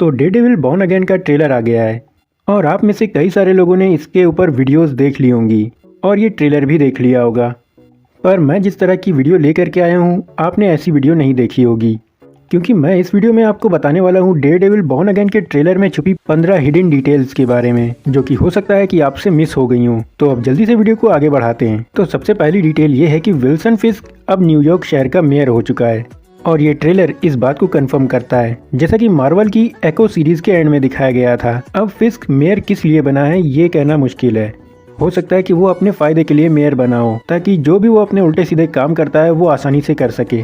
तो Daredevil born again का trailer आ गया है और आप में से कई सारे लोगों ने इसके ऊपर वीडियोस देख ली होंगी और ये ट्रेलर भी देख लिया होगा। पर मैं जिस तरह की वीडियो लेकर के आया हूँ आपने ऐसी वीडियो नहीं देखी होगी, क्योंकि मैं इस वीडियो में आपको बताने वाला हूँ डेयरडेविल बॉर्न अगेन के ट्रेलर में छुपी 15 हिडन डिटेल्स के बारे में, जो कि हो सकता है कि आपसे मिस हो गई हूँ। तो अब जल्दी से वीडियो को आगे बढ़ाते हैं। तो सबसे पहली डिटेल ये है कि विल्सन फिस्क अब न्यूयॉर्क शहर का मेयर हो चुका है और ये ट्रेलर इस बात को कंफर्म करता है, जैसा कि मार्वल की एको सीरीज के एंड में दिखाया गया था। अब फिस्क मेयर किस लिए बना है ये कहना मुश्किल है। हो सकता है कि वो अपने फायदे के लिए मेयर बना हो, ताकि जो भी वो अपने उल्टे सीधे काम करता है वो आसानी से कर सके।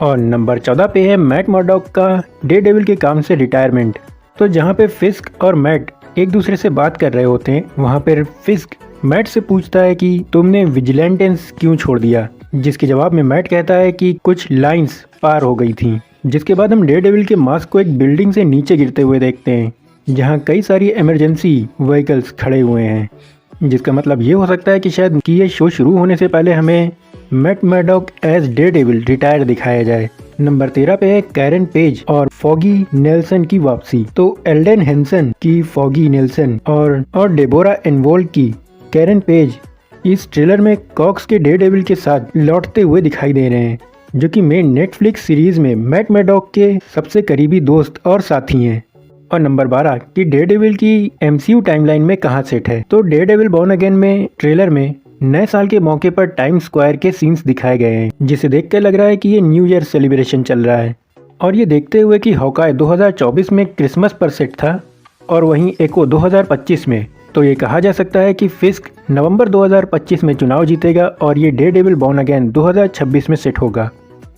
और नंबर 14 पे है मैट मर्डॉक का डेयरडेविल के काम से रिटायरमेंट। तो जहाँ पे फिस्क और मैट एक दूसरे से बात कर रहे होते हैं, वहाँ पर फिस्क मैट से पूछता है कि तुमने विजिलेंटेंस क्यों छोड़ दिया, जिसके जवाब में मैट कहता है कि कुछ लाइंस पार हो गई थी। जिसके बाद हम डेयरडेविल के मास्क को एक बिल्डिंग से नीचे गिरते हुए देखते हैं, जहाँ कई सारी इमरजेंसी व्हीकल्स खड़े हुए हैं, जिसका मतलब ये हो सकता है कि शायद कि ये शो शुरू होने से पहले हमें Matt Murdock as Daredevil retire दिखाया जाए। नंबर 13 पे है कैरन पेज और फॉगी नेल्सन की वापसी। तो एल्डन हेंसन की फॉगी नेल्सन और डेबोरा एनवोल्ड की कैरन पेज इस ट्रेलर में कॉक्स के डेयरडेविल के साथ लौटते हुए दिखाई दे रहे हैं, जो कि मेन नेटफ्लिक्स सीरीज में मैट मर्डॉक के सबसे करीबी दोस्त और साथी हैं। और नंबर 12 कि डेयरडेविल की एमसीयू टाइमलाइन में कहाँ सेट है। तो डेयरडेविल बॉर्न अगेन में ट्रेलर में नए साल के मौके पर टाइम स्क्वायर के सीन्स दिखाए गए हैं, जिसे देखकर लग रहा है कि ये न्यू ईयर सेलिब्रेशन चल रहा है। और ये देखते हुए कि हॉकाई 2024 में क्रिसमस पर सेट था और वहीं एको 2025 में, तो ये कहा जा सकता है कि फिस्क नवंबर 2025 में चुनाव जीतेगा और ये डेयरडेविल बॉर्न अगेन 2026 में सेट होगा।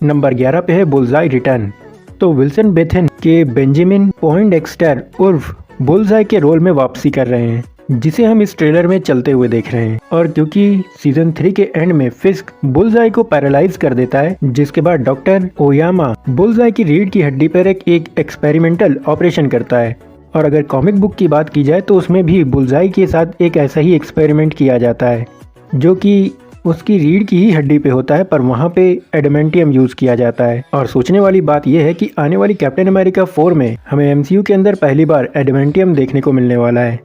नंबर 11 पे है बुलजाई रिटर्न। तो विल्सन बेथेन के बेंजामिन पॉइंडेक्स्टर उर्फ बुलजाई के रोल में वापसी कर रहे हैं, जिसे हम इस ट्रेलर में चलते हुए देख रहे हैं। और क्योंकि सीजन 3 के एंड में फिस्क बुलजाई को पैरालाइज कर देता है, जिसके बाद डॉक्टर ओयामा बुलजाई की रीढ़ की हड्डी पर एक एक्सपेरिमेंटल ऑपरेशन करता है। और अगर कॉमिक बुक की बात की जाए तो उसमें भी बुलजाई के साथ एक ऐसा ही एक्सपेरिमेंट किया जाता है, जो कि उसकी रीढ़ की ही हड्डी पे होता है, पर वहाँ पे एडमेंटियम यूज किया जाता है। और सोचने वाली बात यह है कि आने वाली कैप्टन अमेरिका 4 में हमें एमसीयू के अंदर पहली बार एडमेंटियम देखने को मिलने वाला है।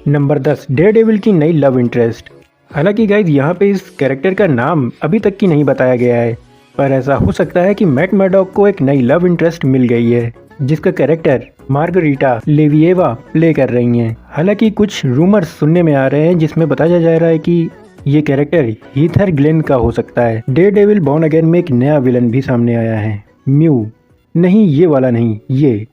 नंबर 10 डेयरडेविल की नई लव इंटरेस्ट। हालांकि गाइज यहाँ पे इस कैरेक्टर का नाम अभी तक की नहीं बताया गया है, पर ऐसा हो सकता है कि मैट मर्डॉक को एक नई लव इंटरेस्ट मिल गई है, जिसका कैरेक्टर मार्गरीटा लेविएवा प्ले कर रही हैं। हालांकि कुछ रूमर्स सुनने में आ रहे हैं जिसमें बताया जा रहा है कि ये कैरेक्टर हीथर ग्लेन का हो सकता है। डेयरडेविल बॉर्न अगेन में एक नया विलन भी सामने आया है, म्यू। नहीं, ये वाला नहीं, ये।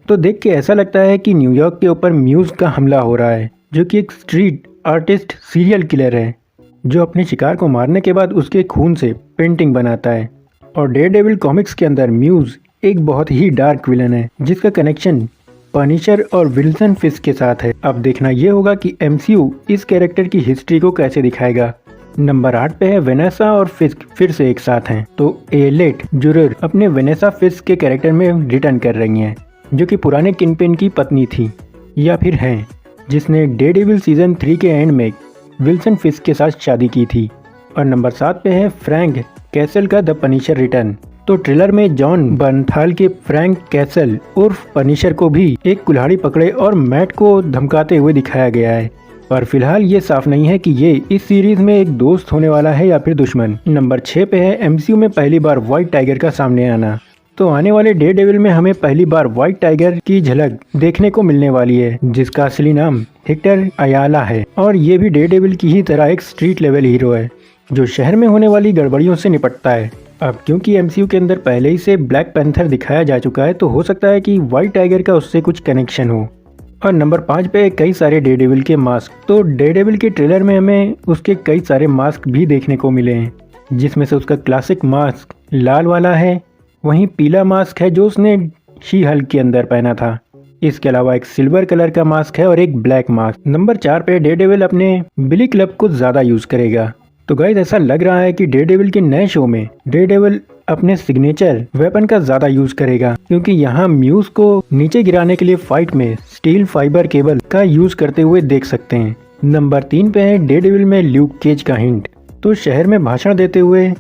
तो देख के ऐसा लगता है कि न्यूयॉर्क के ऊपर म्यूज का हमला हो रहा है, जो कि एक स्ट्रीट आर्टिस्ट सीरियल किलर है, जो अपने शिकार को मारने के बाद उसके खून से पेंटिंग बनाता है। और डेयरडेविल कॉमिक्स के अंदर म्यूज एक बहुत ही डार्क विलन है, जिसका कनेक्शन पनिशर और विल्सन फिस्क के साथ है। अब देखना ये होगा कि एमसीयू इस कैरेक्टर की हिस्ट्री को कैसे दिखाएगा। नंबर 8 पे है वेनेसा और फिस्क फिर से एक साथ हैं। तो एलेट जुरर अपने वेनेसा फिस्क के कैरेक्टर में रिटर्न कर रही हैं, जो कि पुराने किंगपिन की पत्नी थी या फिर हैं, जिसने डेयरडेविल सीजन 3 के एंड में विल्सन फिस्क के साथ शादी की थी। और नंबर 7 पे है फ्रैंक कैसल का द पनिशर रिटर्न। तो ट्रेलर में जॉन बर्नथाल के फ्रैंक कैसल उर्फ पनिशर को भी एक कुल्हाड़ी पकड़े और मैट को धमकाते हुए दिखाया गया है, पर फिलहाल ये साफ नहीं है कि ये इस सीरीज में एक दोस्त होने वाला है या फिर दुश्मन। नंबर 6 पे है एमसीयू में पहली बार व्हाइट टाइगर का सामने आना। तो आने वाले डेयरडेविल में हमें पहली बार व्हाइट टाइगर की झलक देखने को मिलने वाली है, जिसका असली नाम हेक्टर अयाला है। और ये भी डेयरडेविल की ही तरह एक स्ट्रीट लेवल हीरो है, जो शहर में होने वाली गड़बड़ियों से निपटता है। अब क्योंकि एमसीयू के अंदर पहले ही से ब्लैक पैंथर दिखाया जा चुका है, तो हो सकता है कि व्हाइट टाइगर का उससे कुछ कनेक्शन हो। और नंबर 5 पे कई सारे डेयरडेविल के मास्क। तो डेयरडेविल के ट्रेलर में हमें उसके कई सारे मास्क भी देखने को मिले हैं, जिसमें से उसका क्लासिक मास्क लाल वाला है, वहीं पीला मास्क है जो उसने शी हल्क के अंदर पहना था। इसके अलावा एक सिल्वर कलर का मास्क है और एक ब्लैक मास्क। नंबर 4 पे डेयरडेविल अपने बिली क्लब को ज़्यादा यूज़ करेगा। तो गाइस ऐसा लग रहा है कि डेयरडेविल के नए शो में डेयरडेविल अपने सिग्नेचर वेपन का ज़्यादा यूज़ करेगा, क्योंकि यहाँ म्यूज को नीचे गिराने के लिए फाइट में स्टील फाइबर केबल का यूज़ करते हुए देख सकते हैं। नंबर 3 पे है डेयरडेविल में ल्यूक केज का हिंट। तो शहर में भाषण देते हुए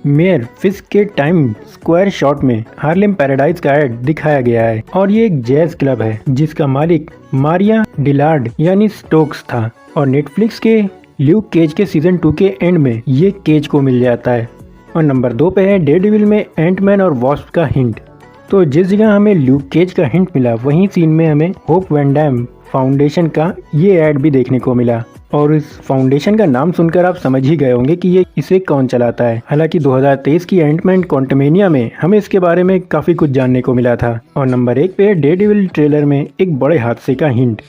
मेयर फिश के टाइम स्क्वायर शॉट में हार्लेम पैराडाइज का ऐड दिखाया गया है और ये एक जैज क्लब है जिसका मालिक मारिया डिलार्ड यानी स्टोक्स था और नेटफ्लिक्स के ल्यूक केज के सीजन 2 के एंड में ये केज को मिल जाता है। और नंबर 2 पे है डेयरडेविल में एंटमैन और वॉस्प का हिंट। तो जिस जगह हमें ल्यूक केज का हिंट मिला वहीं सीन में हमें होप वैन डैम फाउंडेशन का ये ऐड भी देखने को मिला और इस फाउंडेशन का नाम सुनकर आप समझ ही गए होंगे कि ये इसे कौन चलाता है। हालांकि 2023 की एंटमैन क्वांटमेनिया में हमें इसके बारे में काफ़ी कुछ जानने को मिला था। और नंबर 1 पे डेयरडेविल ट्रेलर में एक बड़े हादसे का हिंट।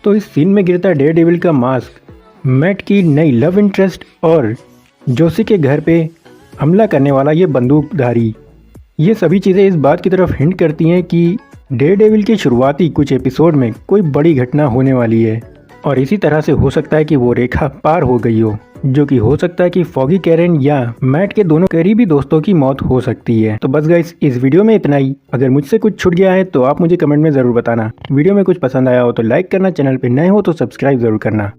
तो इस सीन में गिरता डेयरडेविल का मास्क मैट की नई लव इंटरेस्ट और जोशी के घर पे हमला करने वाला ये बंदूकधारी, ये सभी चीज़ें इस बात की तरफ हिंट करती हैं कि डेयरडेविल के शुरुआती कुछ एपिसोड में कोई बड़ी घटना होने वाली है और इसी तरह से हो सकता है कि वो रेखा पार हो गई हो, जो कि हो सकता है कि फॉगी कैरेन या मैट के दोनों करीबी दोस्तों की मौत हो सकती है। तो बस गाइस इस वीडियो में इतना ही। अगर मुझसे कुछ छूट गया है तो आप मुझे कमेंट में ज़रूर बताना। वीडियो में कुछ पसंद आया हो तो लाइक करना, चैनल पर नए हो तो सब्सक्राइब ज़रूर करना।